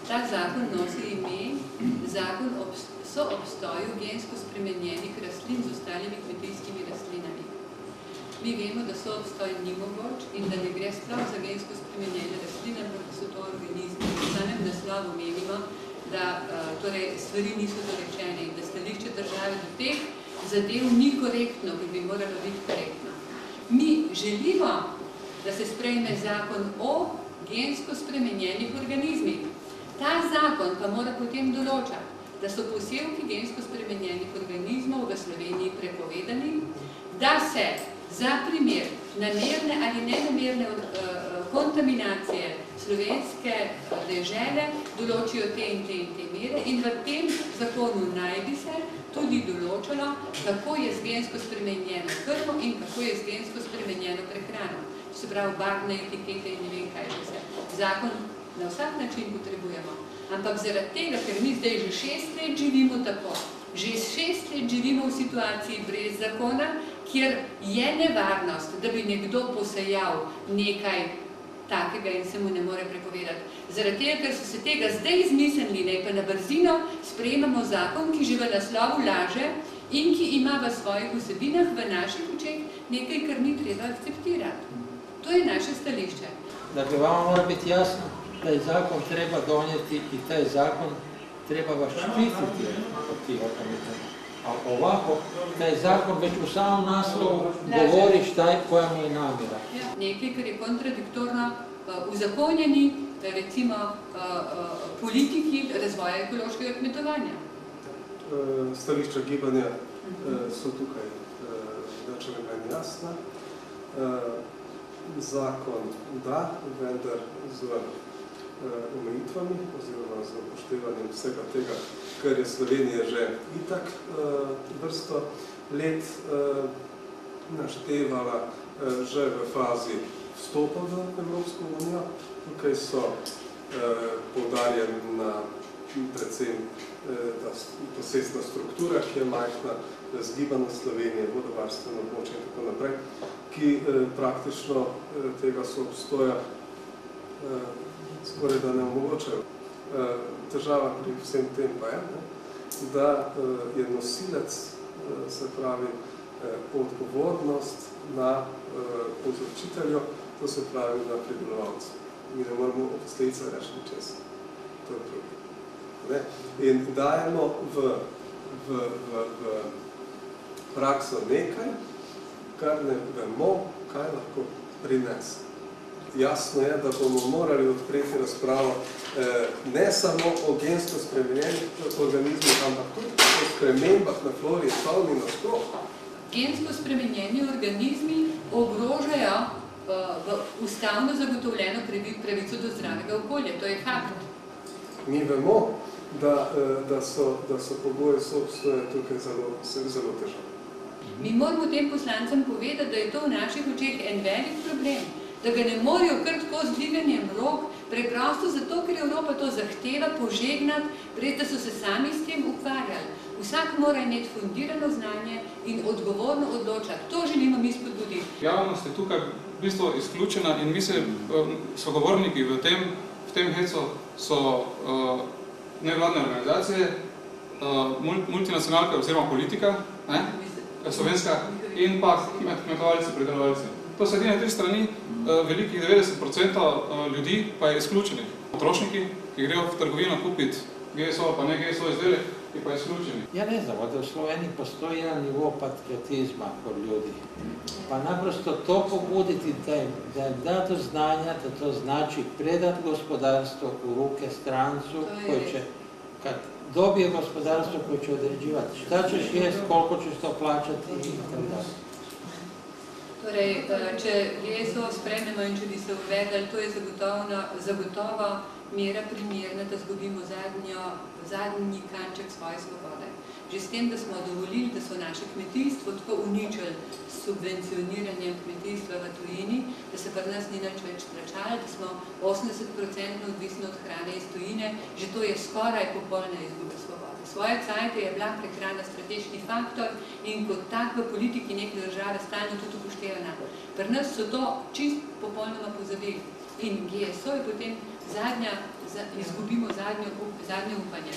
Ta zakon nosi ime Zakon o soobstoju gensko spremenjenih rastlin z ostalimi kmetijskimi rastlinami. Mi vemo, da soobstoj ni mogoč in da ne gre sploh za gensko spremenjene rastline, ampak da so to organizmi. V samem naslovu menimo, da torej, stvari niso dorečene in da stališče države do teh zadev ni korektno, ki bi moralo biti korektno. Mi želimo, da se sprejme zakon o gensko spremenjenih organizmih. Ta zakon pa mora potem določati, da so posevki gensko spremenjenih organizmov v Sloveniji prepovedani, da se za primer namerne ali nenamerne kontaminacije slovenske dežele določijo te in te mere in v tem zakonu naj bi se tudi določilo, kako je z gensko spremenjeno krmo in kako je z gensko spremenjeno prehrano. Se pravi, barvne etikete in ne vem kaj že vse. Zakon na vsak način potrebujemo. Ampak zaradi tega, ker mi zdaj že 6 let živimo tako, že 6 let živimo v situaciji brez zakona, kjer je nevarnost, da bi nekdo posejal nekaj takega in se mu ne more prepovedati. Zaradi tega, ker so se tega zdaj izmislili, ne pa na brzino sprejemamo zakon, ki že v naslovu laže in ki ima v svojih vsebinah v naših očeh nekaj, kar ni treba akceptirati. To je naše stališče. Dakle, vama mora biti jasno, taj zakon treba donijeti i taj zakon treba vas štititi od tih organizama. A ovako, taj zakon već u samom naslovu govori koja mu je namjera. Nekaj, kar je kontradiktorno uzakonjeni, recimo, politiki razvoja ekološkega kmetovanja. Stališča gibanja so tukaj več ali manj jasna. Zakon da, vendar z omejitvami oziroma z upoštevanjem vsega tega, kar je Slovenija že itak vrsto let naštevala že v fazi vstopa v Evropsko unijo. Tukaj so poudarjena predvsem posestna struktura, ki je majhna, zgibanost Slovenije, vodovarstveno območje in tako naprej, ki praktično tega soobstoja skoraj da ne omogočajo. Težava pri vsem tem pa je, da je nosilec, se pravi, odgovornost na povzročitelju, to se pravi na pridelovalcu. Mi ne moramo o posledicah reči ničesar. To je problem. In dajemo v prakso nekaj, kar ne vemo, kaj lahko prinese. Jasno je, da bomo morali odpreti razpravo ne samo o gensko spremenjenih organizmih, ampak tudi o spremembah na flori in favni nasploh. Gensko spremenjeni organizmi ogrožajo ustavno zagotovljeno pravico do zdravega okolja. To je fakt. Mi vemo, da so pogoji soobstoja tukaj zelo težavni. Mi moramo tem poslancem povedati, da je to v naših očeh en velik problem, da ga ne morejo kar tako z dviganjem rok, preprosto zato, ker Evropa to zahteva požegnati, brez da so se sami s tem ukvarjali. Vsak mora imeti fundirano znanje in odgovorno odločati. To želimo mi spodbuditi. Javnost je tukaj v bistvu izključena in mi se sogovorniki v tem hecu so nevladne organizacije, multinacionalka oziroma politika, slovenska in pa kmetovalci, pridelovalci. To so edine 3 strani, velikih 90% ljudi pa je izključenih. Potrošniki, ki grejo v trgovino kupiti GSO pa ne GSO izdelek, ki pa je izključeni. Ja ne znam, da u Sloveniji postoji jedan nivo patriotizma kod ljudi. Pa naprosto to pobuditi, da im da do znanja, da to znači predati gospodarstvo u ruke strancu koji će, kad dobije gospodarstvo koji će određivati šta ćeš jest, koliko ćeš to plaćati i tako dalje. Torej, če GSO sprememo in če bi se uvedali, to je zagotovo mera primerna, da zgubimo zadnji kanček svoje svobode. Že s tem, da smo dovolili, da so naše kmetijstvo tako uničili s subvencioniranjem kmetijstva v tujini, da se pri nas ni nič več plačalo, da smo 80% odvisni od hrane iz tujine, že to je skoraj popolna izguba svobode. Svoje cajte je bila prehrana strateški faktor in kot tak v politiki neke države stalno tudi upoštevana. Pri nas so to čist popolnoma pozabili. In GSO je potem izgubimo zadnje upanje.